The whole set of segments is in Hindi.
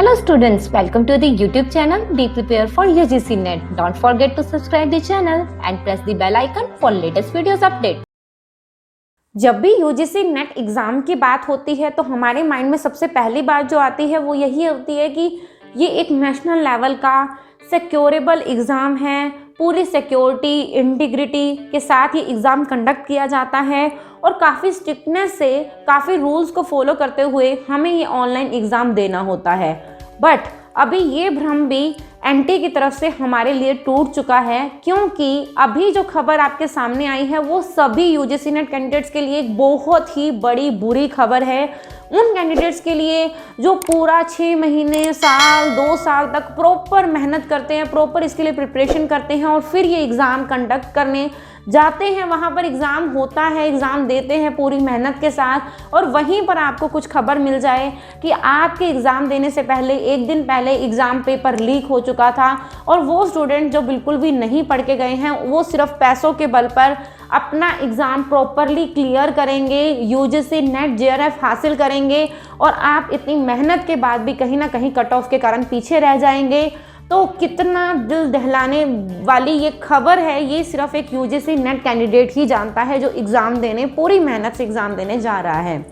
Hello students, welcome to the YouTube channel Be Prepared for UGC NET. Don't forget to subscribe the channel and press the bell icon for latest videos update. जब भी UGC NET एग्ज़ाम की बात होती है तो हमारे माइंड में सबसे पहली बात जो आती है वो यही होती है कि ये एक नेशनल लेवल का सिक्योरेबल एग्ज़ाम है, पूरी सिक्योरिटी इंटीग्रिटी के साथ ये एग्ज़ाम कंडक्ट किया जाता है और काफ़ी स्ट्रिक्टनेस से, काफ़ी रूल्स को फॉलो करते हुए हमें ये ऑनलाइन एग्ज़ाम देना होता है। बट अभी ये भ्रम भी एनटी की तरफ से हमारे लिए टूट चुका है, क्योंकि अभी जो खबर आपके सामने आई है वो सभी यूजीसी नेट कैंडिडेट्स के लिए एक बहुत ही बड़ी बुरी खबर है। उन कैंडिडेट्स के लिए जो पूरा 6 महीने, साल, 2 साल तक प्रॉपर मेहनत करते हैं, प्रॉपर इसके लिए प्रिपरेशन करते हैं और फिर ये एग्ज़ाम कंडक्ट करने जाते हैं, वहाँ पर एग्ज़ाम होता है, एग्ज़ाम देते हैं पूरी मेहनत के साथ और वहीं पर आपको कुछ खबर मिल जाए कि आपके एग्ज़ाम देने से पहले, एक दिन पहले एग्ज़ाम पेपर लीक हो चुका था और वो स्टूडेंट जो बिल्कुल भी नहीं पढ़ के गए हैं वो सिर्फ पैसों के बल पर अपना एग्ज़ाम प्रॉपरली क्लियर करेंगे, यूजीसी नेट जेआरएफ हासिल करेंगे और आप इतनी मेहनत के बाद भी कहीं ना कहीं कट ऑफ के कारण पीछे रह जाएंगे। तो कितना दिल दहलाने वाली ये खबर है, ये सिर्फ एक यूजीसी नेट कैंडिडेट ही जानता है जो एग्ज़ाम देने, पूरी मेहनत से एग्ज़ाम देने जा रहा है।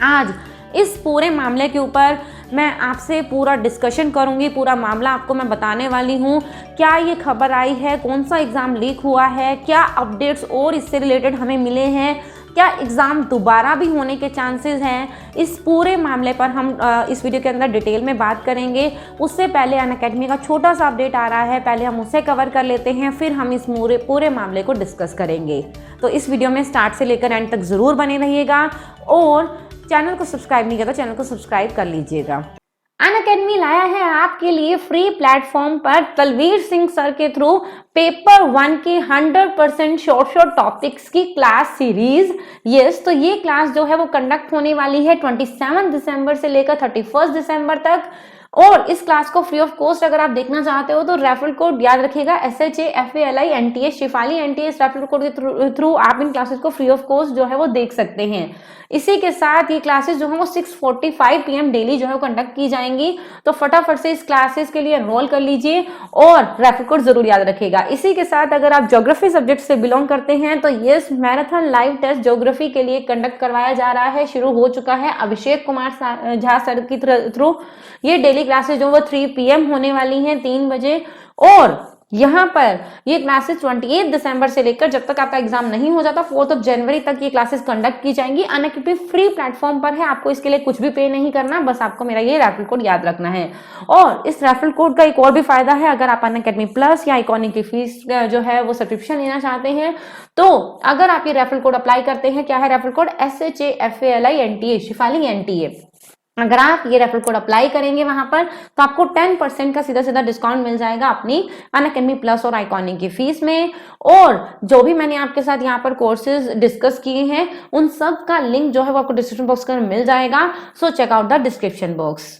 आज इस पूरे मामले के ऊपर मैं आपसे पूरा डिस्कशन करूंगी, पूरा मामला आपको मैं बताने वाली हूँ। क्या ये खबर आई है, कौन सा एग्ज़ाम लीक हुआ है, क्या अपडेट्स और इससे रिलेटेड हमें मिले हैं, क्या एग्ज़ाम दोबारा भी होने के चांसेस हैं, इस पूरे मामले पर हम इस वीडियो के अंदर डिटेल में बात करेंगे। उससे पहले अनअकैडमी का छोटा सा अपडेट आ रहा है, पहले हम उसे कवर कर लेते हैं, फिर हम इस पूरे मामले को डिस्कस करेंगे। तो इस वीडियो में स्टार्ट से लेकर एंड तक ज़रूर बने रहिएगा और चैनल को सब्सक्राइब नहीं किया तो चैनल को सब्सक्राइब कर लीजिएगा। अनअकैडमी लाया है आपके लिए फ्री प्लेटफॉर्म पर तलवीर सिंह सर के थ्रू पेपर 1 की 100% शॉर्ट टॉपिक्स की क्लास सीरीज। यस, तो ये क्लास जो है वो कंडक्ट होने वाली है 27 दिसंबर से लेकर 31 दिसंबर तक और इस क्लास को फ्री ऑफ कॉस्ट अगर आप देखना चाहते हो तो रेफरल कोड याद रखिएगा SHAFALI Shafali NTA referral code के थ्रू आप इन क्लासेस को फ्री ऑफ कॉस्ट जो है वो देख सकते हैं। इसी के साथ ये क्लासेस जो है वो 6:45 PM डेली जो है वो कंडक्ट की जाएंगी, तो फटाफट से इस क्लासेस के लिए एनरोल कर लीजिए और रेफरल कोड जरूर याद रखिएगा। इसी के साथ अगर आप ज्योग्राफी सब्जेक्ट से बिलोंग करते हैं तो yes, marathon live test geography के लिए कंडक्ट करवाया जा रहा है, शुरू हो चुका है अभिषेक कुमार झा सर की थ्रू। ये डेली क्लासेस जो वो 3 PM होने वाली हैं, 3 बजे और यहाँ पर ये क्लासेस 28 दिसंबर से लेकर जब तक आपका एग्जाम नहीं हो जाता 4 जनवरी तक ये क्लासेस कंडक्ट की जाएंगी। अनअकैडमी फ्री प्लेटफॉर्म पर है, आपको इसके लिए कुछ भी पे नहीं करना, बस आपको मेरा ये रेफरल कोड याद रखना है। और इस रेफरल कोड का एक और भी फायदा है, अगर आप अनअकैडमी प्लस या इकोनॉमिक की फीस जो है वो सब्सक्रिप्शन लेना चाहते हैं तो अगर आप ये रेफरल कोड अप्लाई करते हैं, क्या है referral code SHAFALI NTA Shafali NTA, अगर आप ये रेफरल कोड अप्लाई करेंगे वहां पर तो आपको 10% का सीधा डिस्काउंट मिल जाएगा अपनी अनअकैडमी प्लस और आइकॉनिक की फीस में। और जो भी मैंने आपके साथ यहाँ पर कोर्सेज डिस्कस किए हैं उन सब का लिंक जो है वो आपको डिस्क्रिप्शन बॉक्स में मिल जाएगा, so check out the description box.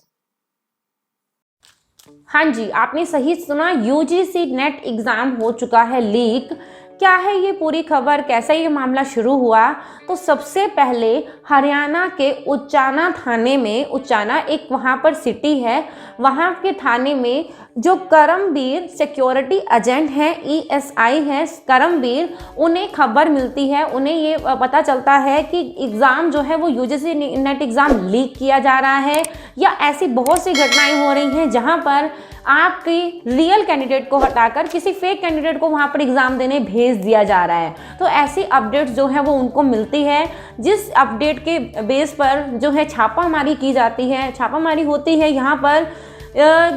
हाँ जी, आपने सही सुना, यूजीसी नेट एग्जाम हो चुका है लीक। क्या है ये पूरी खबर, कैसा ये मामला शुरू हुआ? तो सबसे पहले हरियाणा के उचाना थाने में, उचाना एक वहाँ पर सिटी है, वहाँ के थाने में जो करमवीर सिक्योरिटी एजेंट हैं, ESI है करमवीर, उन्हें खबर मिलती है, उन्हें ये पता चलता है कि एग्ज़ाम जो है वो यूजीसी नेट एग्ज़ाम लीक किया जा रहा है या ऐसी बहुत सी घटनाएं हो रही हैं जहाँ पर आपकी रियल कैंडिडेट को हटाकर किसी फेक कैंडिडेट को वहाँ पर एग्ज़ाम देने भेज दिया जा रहा है। तो ऐसी अपडेट्स जो है वो उनको मिलती है, जिस अपडेट के बेस पर जो है छापामारी की जाती है, छापामारी होती है यहाँ पर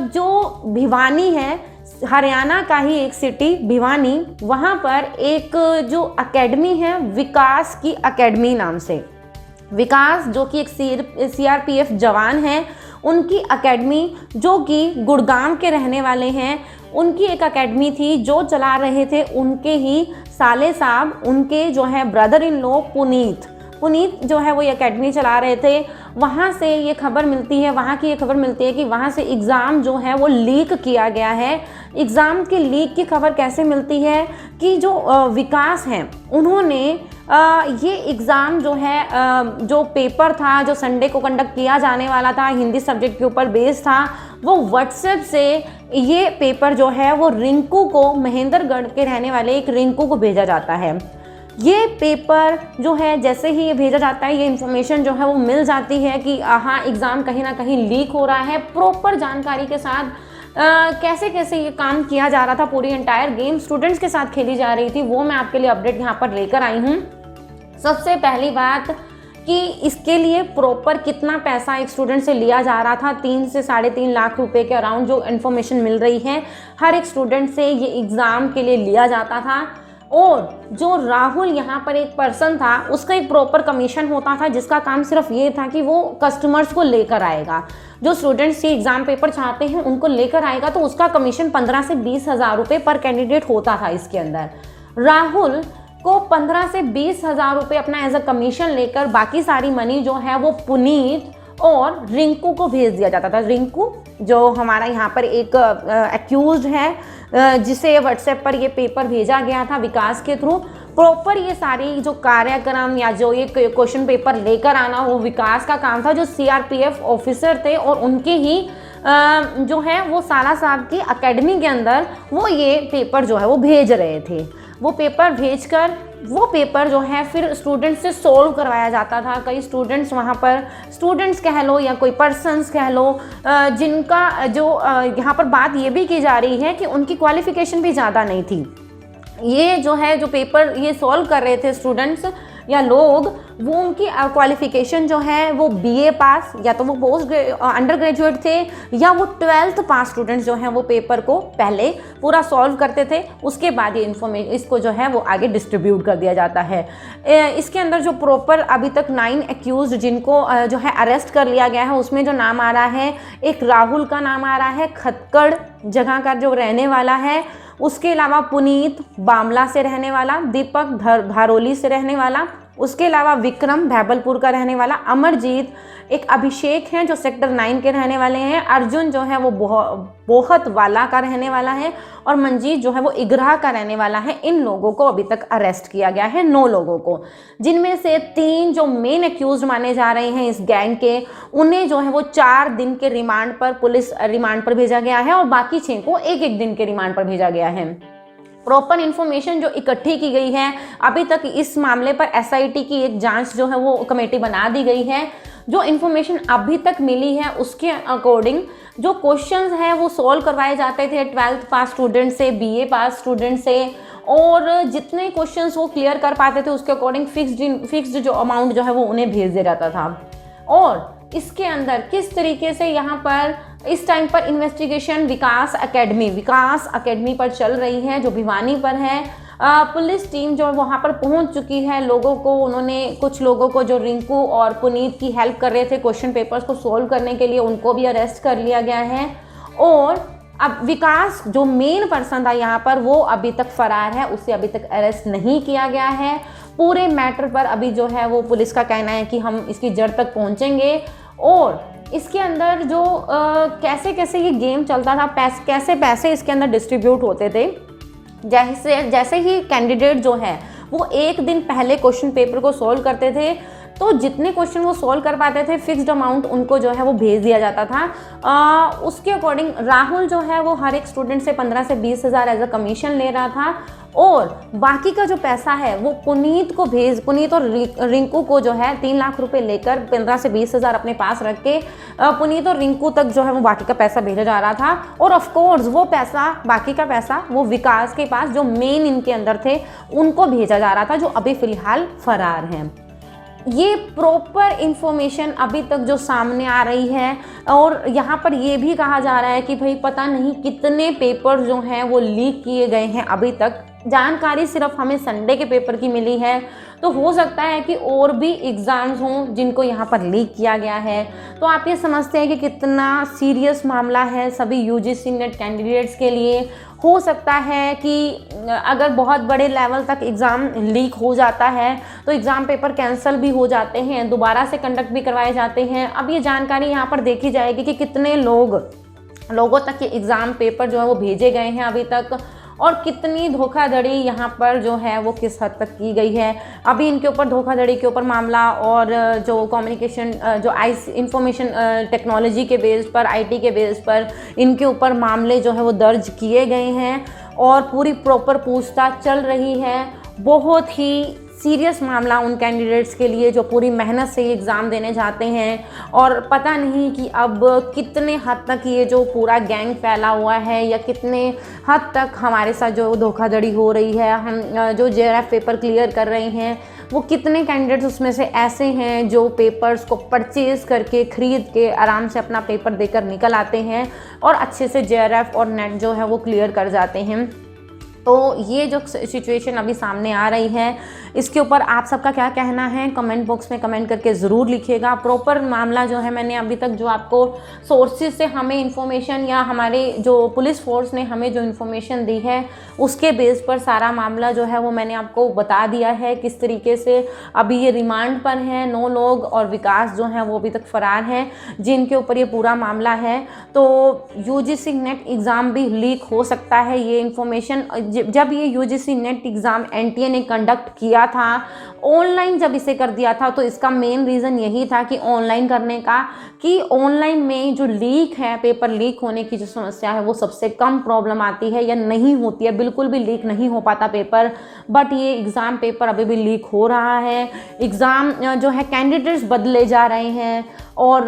जो भिवानी है, हरियाणा का ही एक सिटी भिवानी, वहाँ पर एक जो अकेडमी है विकास की अकेडमी नाम से, विकास जो कि एक CRPF जवान है, उनकी अकेडमी जो कि गुड़गांव के रहने वाले हैं, उनकी एक अकेडमी थी जो चला रहे थे उनके ही साले साहब, उनके जो है ब्रदर इन लॉ पुनीत जो है वो ये अकेडमी चला रहे थे, वहाँ से ये खबर मिलती है, वहाँ की ये खबर मिलती है कि वहाँ से एग्ज़ाम जो है वो लीक किया गया है। एग्ज़ाम के लीक की खबर कैसे मिलती है कि जो विकास हैं उन्होंने ये एग्ज़ाम जो है जो पेपर था जो संडे को कंडक्ट किया जाने वाला था, हिंदी सब्जेक्ट के ऊपर बेस्ड था, वो व्हाट्सएप से ये पेपर जो है वो रिंकू को, महेंद्रगढ़ के रहने वाले एक रिंकू को भेजा जाता है। ये पेपर जो है जैसे ही ये भेजा जाता है, ये इन्फॉर्मेशन जो है वो मिल जाती है कि हाँ एग्ज़ाम कहीं ना कहीं लीक हो रहा है। प्रॉपर जानकारी के साथ कैसे कैसे ये काम किया जा रहा था, पूरी एंटायर गेम स्टूडेंट्स के साथ खेली जा रही थी, वो मैं आपके लिए अपडेट यहाँ पर लेकर आई हूँ। सबसे पहली बात कि इसके लिए प्रॉपर कितना पैसा एक स्टूडेंट से लिया जा रहा था, 3 से 3.5 लाख रुपए के अराउंड जो इन्फॉर्मेशन मिल रही है, हर एक स्टूडेंट से ये एग्ज़ाम के लिए लिया जाता था। और जो राहुल यहाँ पर एक पर्सन था, उसका एक प्रॉपर कमीशन होता था जिसका काम सिर्फ ये था कि वो कस्टमर्स को लेकर आएगा, जो स्टूडेंट्स ये एग्ज़ाम पेपर चाहते हैं उनको लेकर आएगा, तो उसका कमीशन 15 से 20 हज़ार रुपये पर कैंडिडेट होता था। इसके अंदर राहुल को 15 से 20 हज़ार रुपये अपना एज अ कमीशन लेकर बाकी सारी मनी जो है वो पुनीत और रिंकू को भेज दिया जाता था। रिंकू जो हमारा यहाँ पर एक एक्यूज्ड है, जिसे व्हाट्सएप पर ये पेपर भेजा गया था विकास के थ्रू, प्रॉपर ये सारी जो कार्यक्रम या जो ये क्वेश्चन पेपर लेकर आना वो विकास का काम था, जो सीआरपीएफ ऑफिसर थे और उनके ही जो है वो साला साहब की अकेडमी के अंदर वो ये पेपर जो है वो भेज रहे थे। वो पेपर भेजकर वो पेपर जो है फिर स्टूडेंट्स से सॉल्व करवाया जाता था। कई स्टूडेंट्स वहाँ पर, स्टूडेंट्स कह लो या कोई पर्सन्स कह लो, जिनका जो यहाँ पर बात ये भी की जा रही है कि उनकी क्वालिफ़िकेशन भी ज़्यादा नहीं थी। ये जो है जो पेपर ये सॉल्व कर रहे थे स्टूडेंट्स या लोग, वो उनकी क्वालिफ़िकेशन जो है वो बीए पास या तो वो पोस्ट अंडर ग्रेजुएट थे या वो 12th पास स्टूडेंट्स जो हैं वो पेपर को पहले पूरा सॉल्व करते थे, उसके बाद ये इसको जो है वो आगे डिस्ट्रीब्यूट कर दिया जाता है। इसके अंदर जो प्रॉपर अभी तक 9 एक्यूज्ड जिनको जो है अरेस्ट कर लिया गया है, उसमें जो नाम आ रहा है, एक राहुल का नाम आ रहा है, खतकड़ जगह का जो रहने वाला है, उसके अलावा पुनीत बामला से रहने वाला, दीपक धारोली से रहने वाला, उसके अलावा विक्रम भैबलपुर का रहने वाला, अमरजीत, एक अभिषेक हैं जो सेक्टर 9 के रहने वाले हैं, अर्जुन जो है वो बोहत वाला का रहने वाला है और मंजीत जो है वो इगरा का रहने वाला है। इन लोगों को अभी तक अरेस्ट किया गया है, 9 लोगों को, जिनमें से 3 जो मेन एक्यूज माने जा रहे हैं इस गैंग के, उन्हें जो है वो 4 दिन के रिमांड पर, पुलिस रिमांड पर भेजा गया है और बाकी 6 को 1-1 दिन के रिमांड पर भेजा गया है। प्रॉपर इन्फॉर्मेशन जो इकट्ठी की गई है अभी तक, इस मामले पर एसआईटी की एक जांच जो है वो कमेटी बना दी गई है। जो इन्फॉर्मेशन अभी तक मिली है उसके अकॉर्डिंग जो क्वेश्चंस हैं वो सॉल्व करवाए जाते थे 12th पास स्टूडेंट से, बीए पास स्टूडेंट से, और जितने क्वेश्चंस वो क्लियर कर पाते थे उसके अकॉर्डिंग फिक्स्ड जो अमाउंट जो है वो उन्हें भेज दिया जाता था। और इसके अंदर किस तरीके से यहाँ पर इस टाइम पर इन्वेस्टिगेशन विकास अकेडमी पर चल रही है, जो भिवानी पर है। पुलिस टीम जो वहाँ पर पहुँच चुकी है, लोगों को उन्होंने, कुछ लोगों को जो रिंकू और पुनीत की हेल्प कर रहे थे क्वेश्चन पेपर्स को सोल्व करने के लिए, उनको भी अरेस्ट कर लिया गया है। और अब विकास जो मेन पर्सन था यहाँ पर वो अभी तक फरार है, उसे अभी तक अरेस्ट नहीं किया गया है। पूरे मैटर पर अभी जो है वो पुलिस का कहना है कि हम इसकी जड़ तक पहुँचेंगे और इसके अंदर जो कैसे कैसे ये गेम चलता था, कैसे पैसे इसके अंदर डिस्ट्रीब्यूट होते थे। जैसे ही कैंडिडेट जो है वो 1 दिन पहले क्वेश्चन पेपर को सॉल्व करते थे, तो जितने क्वेश्चन वो सॉल्व कर पाते थे फिक्स्ड अमाउंट उनको जो है वो भेज दिया जाता था। उसके अकॉर्डिंग राहुल जो है वो हर एक स्टूडेंट से 15 से 20 हज़ार एज अ कमीशन ले रहा था और बाकी का जो पैसा है वो पुनीत और रिंकू को जो है 3 लाख रुपए लेकर 15 से 20 हज़ार अपने पास रख के पुनीत और रिंकू तक जो है वो बाकी का पैसा भेजा जा रहा था। और ऑफ कोर्स वो पैसा, बाकी का पैसा वो विकास के पास जो मेन इनके अंदर थे उनको भेजा जा रहा था, जो अभी फ़िलहाल फरार हैं। ये प्रॉपर इन्फॉर्मेशन अभी तक जो सामने आ रही है और यहाँ पर ये भी कहा जा रहा है कि भाई पता नहीं कितने पेपर जो हैं वो लीक किए गए हैं अभी तक जानकारी सिर्फ हमें संडे के पेपर की मिली है, तो हो सकता है कि और भी एग्ज़ाम्स हों जिनको यहाँ पर लीक किया गया है। तो आप ये समझते हैं कि कितना सीरियस मामला है सभी यूजीसी नेट कैंडिडेट्स के लिए। हो सकता है कि अगर बहुत बड़े लेवल तक एग्ज़ाम लीक हो जाता है तो एग्ज़ाम पेपर कैंसिल भी हो जाते हैं, दोबारा से कंडक्ट भी करवाए जाते हैं। अब ये जानकारी यहाँ पर देखी जाएगी कि कितने लोगों तक ये एग्ज़ाम पेपर जो है वो भेजे गए हैं अभी तक, और कितनी धोखाधड़ी यहाँ पर जो है वो किस हद तक की गई है। अभी इनके ऊपर धोखाधड़ी के ऊपर मामला और जो कम्युनिकेशन जो इंफॉर्मेशन टेक्नोलॉजी के बेस पर, आईटी के बेस पर इनके ऊपर मामले जो है वो दर्ज किए गए हैं और पूरी प्रॉपर पूछताछ चल रही है। बहुत ही सीरियस मामला उन कैंडिडेट्स के लिए जो पूरी मेहनत से ये एग्ज़ाम देने जाते हैं, और पता नहीं कि अब कितने हद तक ये जो पूरा गैंग फैला हुआ है या कितने हद तक हमारे साथ जो धोखाधड़ी हो रही है। हम जो जेआरएफ पेपर क्लियर कर रहे हैं वो कितने कैंडिडेट्स उसमें से ऐसे हैं जो पेपर्स को परचेज़ करके, ख़रीद के आराम से अपना पेपर देकर निकल आते हैं और अच्छे से जेआरएफ और नेट जो है वो क्लियर कर जाते हैं। तो ये जो सिचुएशन अभी सामने आ रही है इसके ऊपर आप सबका क्या कहना है कमेंट बॉक्स में कमेंट करके ज़रूर लिखिएगा। प्रॉपर मामला जो है मैंने अभी तक जो आपको सोर्सेज से हमें इन्फॉर्मेशन या हमारे जो पुलिस फोर्स ने हमें जो इन्फॉर्मेशन दी है उसके बेस पर सारा मामला जो है वो मैंने आपको बता दिया है किस तरीके से। अभी ये रिमांड पर हैं 9 लोग और विकास जो हैं वो अभी तक फ़रार हैं जिनके ऊपर ये पूरा मामला है। तो यूजीसी नेट एग्ज़ाम भी लीक हो सकता है। ये इन्फॉर्मेशन जब ये यूजीसी नेट एग्ज़ाम एनटीए ने कंडक्ट किया था, ऑनलाइन जब इसे कर दिया था, तो इसका मेन रीज़न यही था कि ऑनलाइन करने का, कि ऑनलाइन में जो लीक है, पेपर लीक होने की जो समस्या है वो सबसे कम प्रॉब्लम आती है या नहीं होती है, बिल्कुल भी लीक नहीं हो पाता पेपर। बट ये एग्ज़ाम पेपर अभी भी लीक हो रहा है। एग्ज़ाम जो है कैंडिडेट्स बदले जा रहे हैं और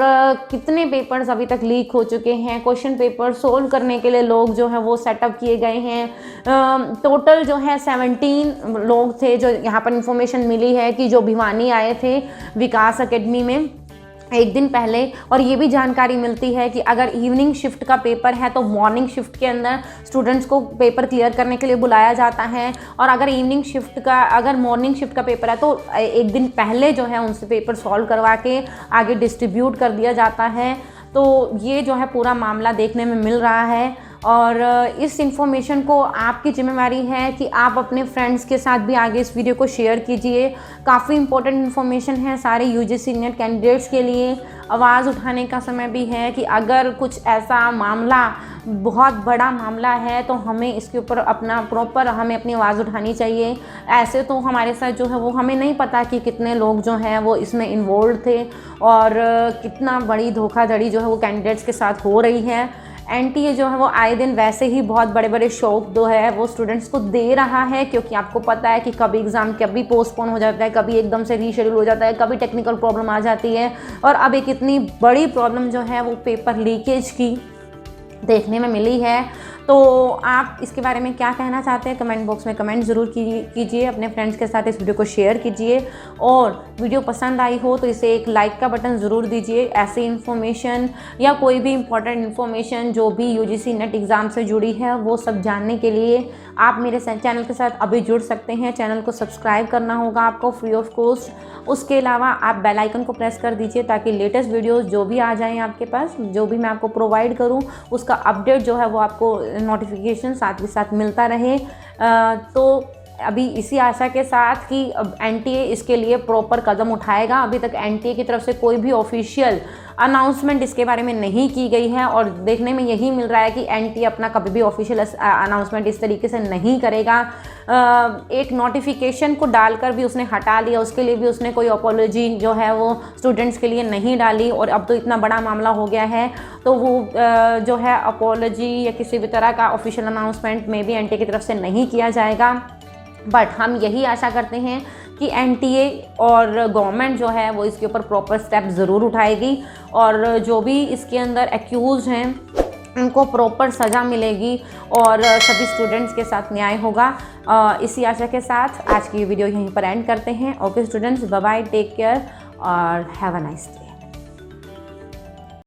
कितने पेपर्स अभी तक लीक हो चुके हैं। क्वेश्चन पेपर सोल्व करने के लिए लोग जो है वो सेटअप किए गए हैं। टोटल जो है 17 लोग थे जो यहाँ पर इंफॉर्मेशन मिली है कि जो भिवानी आए थे विकास एकेडमी में एक दिन पहले। और ये भी जानकारी मिलती है कि अगर इवनिंग शिफ्ट का पेपर है तो मॉर्निंग शिफ्ट के अंदर स्टूडेंट्स को पेपर क्लियर करने के लिए बुलाया जाता है, और अगर मॉर्निंग शिफ्ट का पेपर है तो एक दिन पहले जो है उनसे पेपर सॉल्व करवा के आगे डिस्ट्रीब्यूट कर दिया जाता है। तो ये जो है पूरा मामला देखने में मिल रहा है, और इस इन्फॉर्मेशन को आपकी जिम्मेवारी है कि आप अपने फ्रेंड्स के साथ भी आगे इस वीडियो को शेयर कीजिए। काफ़ी इंपॉर्टेंट इन्फॉर्मेशन है सारे यूजीसी नेट कैंडिडेट्स के लिए। आवाज़ उठाने का समय भी है कि अगर कुछ ऐसा मामला, बहुत बड़ा मामला है, तो हमें इसके ऊपर हमें अपनी आवाज़ उठानी चाहिए। ऐसे तो हमारे साथ जो है वो हमें नहीं पता कि कितने लोग जो हैं वो इसमें इन्वॉल्व थे और कितना बड़ी धोखाधड़ी जो है वो कैंडिडेट्स के साथ हो रही है। एनटीए जो है वो आए दिन वैसे ही बहुत बड़े बड़े शौक जो है वो स्टूडेंट्स को दे रहा है, क्योंकि आपको पता है कि कभी एग्ज़ाम कभी पोस्टपोन हो जाता है, कभी एकदम से रीशेड्यूल हो जाता है, कभी टेक्निकल प्रॉब्लम आ जाती है, और अब एक इतनी बड़ी प्रॉब्लम जो है वो पेपर लीकेज की देखने में मिली है। तो आप इसके बारे में क्या कहना चाहते हैं कमेंट बॉक्स में कमेंट ज़रूर कीजिए। अपने फ्रेंड्स के साथ इस वीडियो को शेयर कीजिए, और वीडियो पसंद आई हो तो इसे एक लाइक का बटन ज़रूर दीजिए। ऐसी इन्फॉर्मेशन या कोई भी इम्पोर्टेंट इन्फॉर्मेशन जो भी यूजीसी नेट एग्ज़ाम से जुड़ी है वो सब जानने के लिए आप मेरे चैनल के साथ अभी जुड़ सकते हैं। चैनल को सब्सक्राइब करना होगा आपको फ्री ऑफ कॉस्ट। उसके अलावा आप बेल आइकन को प्रेस कर दीजिए ताकि लेटेस्ट वीडियोस जो भी आ जाएं आपके पास, जो भी मैं आपको प्रोवाइड करूं, उसका अपडेट जो है वो आपको नोटिफिकेशन साथ के साथ मिलता रहे। तो अभी इसी आशा के साथ कि एनटीए इसके लिए प्रॉपर कदम उठाएगा। अभी तक एनटीए की तरफ से कोई भी ऑफिशियल अनाउंसमेंट इसके बारे में नहीं की गई है, और देखने में यही मिल रहा है कि एनटीए अपना कभी भी ऑफिशियल अनाउंसमेंट इस तरीके से नहीं करेगा। एक नोटिफिकेशन को डालकर भी उसने हटा लिया, उसके लिए भी उसने कोई अपॉलॉजी जो है वो स्टूडेंट्स के लिए नहीं डाली, और अब तो इतना बड़ा मामला हो गया है तो वो जो है अपॉलॉजी या किसी भी तरह का ऑफिशियल अनाउंसमेंट में भी एनटीए की तरफ से नहीं किया जाएगा। बट हम यही आशा करते हैं कि एनटीए और गवर्नमेंट जो है वो इसके ऊपर प्रॉपर स्टेप ज़रूर उठाएगी, और जो भी इसके अंदर एक्यूज़ हैं उनको प्रॉपर सज़ा मिलेगी और सभी स्टूडेंट्स के साथ न्याय होगा। इसी आशा के साथ आज की वीडियो यहीं पर एंड करते हैं। Okay students, bye bye, take care और हैव अ नाइस डे।